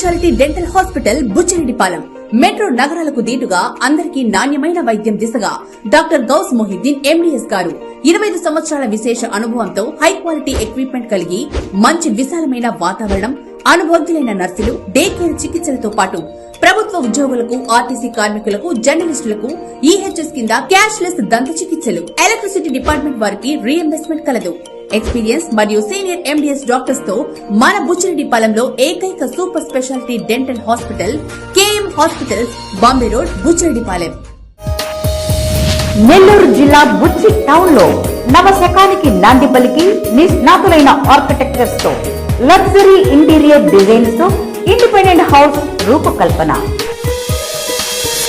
Speciality dental hospital Buchireddypalem metro నగరాలకు దీటుగా అందరికీ నాణ్యమైన వైద్యం దిశగా డాక్టర్ గౌస్ మొహిద్దీన్ ఎండీఎస్ గారు 25 సంవత్సరాల విశేష అనుభవంతో హై క్వాలిటీ ఎక్విప్మెంట్ కలిగి మంచి విశాలమైన వాతావరణం, అనుభవజ్ఞులైన నర్సులు, డే కేర్ చికిత్సలతో పాటు ప్రభుత్వ ఉద్యోగులకు, ఆర్టీసీ కార్మికులకు, జర్నలిస్టులకు ఈహెచ్ఎస్ కింద క్యాష్ లెస్ దంత చికిత్సలు, ఎలక్ట్రిసిటీ డిపార్ట్మెంట్ వారికి రీఎంబర్స్మెంట్ కలదు. ఎక్స్పీరియన్స్ మరియు సీనియర్ ఎండీఎస్ డాక్టర్స్ తో మన బుచ్చిరెడ్డిపాలెంలో ఏకైక super speciality dental hospital KM hospitals, Bombay road, Buchireddypalem. Nellore జిల్లా బుచ్చి టౌన్ లో నవశకానికి నాంది పలికి నిష్ణాతులైన ఆర్కిటెక్చర్స్ తో లగ్జరీ ఇంటీరియర్ డిజైన్స్ తో ఇండిపెండెంట్ హౌస్ రూపకల్పన.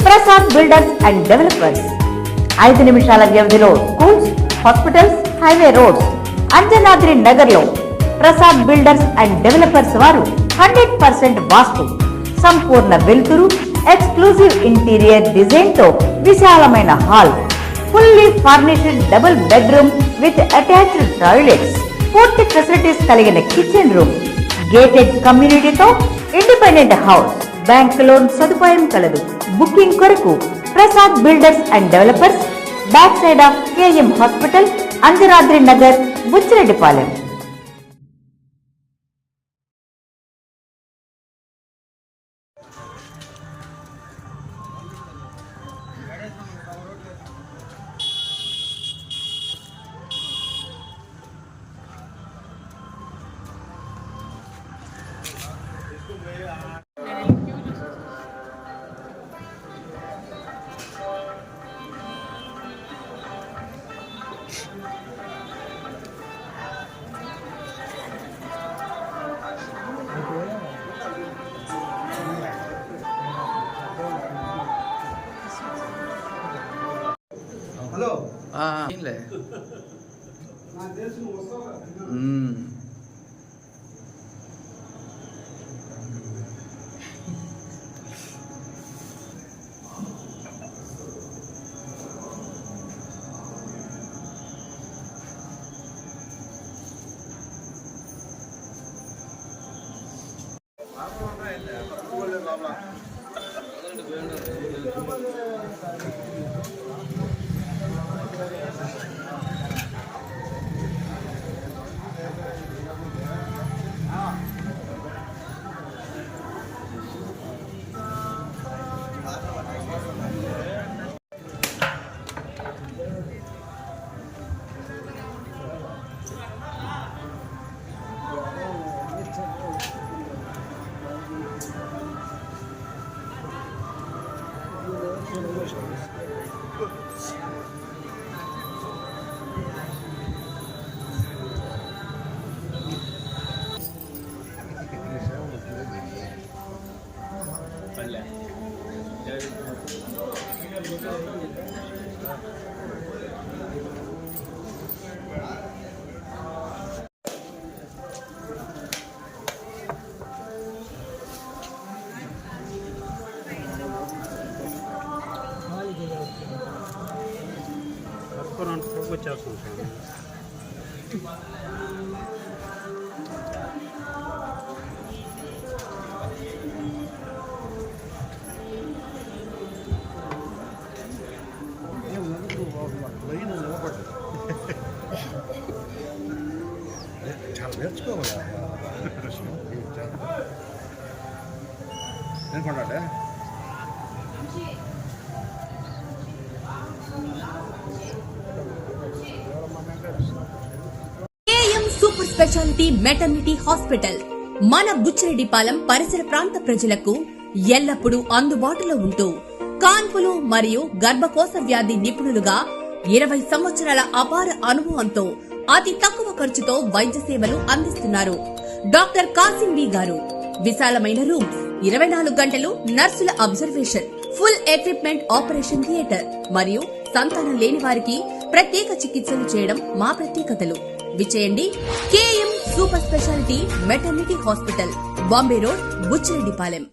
Prasad builders and developers. 5 నిమిషాల వ్యవధిలో schools, hospitals, highway roads. Anjanadri Nagar లో ప్రసాద్ బిల్డర్స్ అండ్ డెవలపర్స్ వారు 100% వాస్తు, సంపూర్ణ వెలుతురు, ఎక్స్క్లూజివ్ ఇంటీరియర్ డిజైన్ తో విశాలమైన hall, fully furnished double bedroom with attached toilets, పూర్తి ఫెసిలిటీస్ కలిగిన కిచెన్ రూమ్, గేటెడ్ కమ్యూనిటీతో ఇండిపెండెంట్ హౌస్, బ్యాంక్ లోన్ సదుపాయం కలదు. బుకింగ్ కొరకు Prasad builders and developers, back side of KM hospital, Anjanadri Nagar, Buchireddypalem. Hello ఏంలే నాకు తెలుసు నువ్వు వస్తావు. చాలా నేర్చుకోవాలి అనుకున్నాడే. KM super speciality maternity hospital మన బుచ్చిరెడ్డిపాలెం పరిసర ప్రాంత ప్రజలకు ఎల్లప్పుడూ అందుబాటులో ఉంటూ కాన్పులు మరియు గర్భకోశ వ్యాధి నిపుణులుగా 20 సంవత్సరాల అపార అనుభవంతో అతి తక్కువ ఖర్చుతో వైద్య సేవలు అందిస్తున్నారు. డాక్టర్ కాసిం బి గారు. విశాలమైన రూమ్స్, 24 గంటలు నర్సుల observation, full equipment operation theatre మరియు సంతానం లేని వారికి ప్రత్యేక చికిత్సలు చేయడం మా ప్రత్యేకతలు. విచేయండి KM super speciality maternity hospital, Bombay road, Buchireddypalem.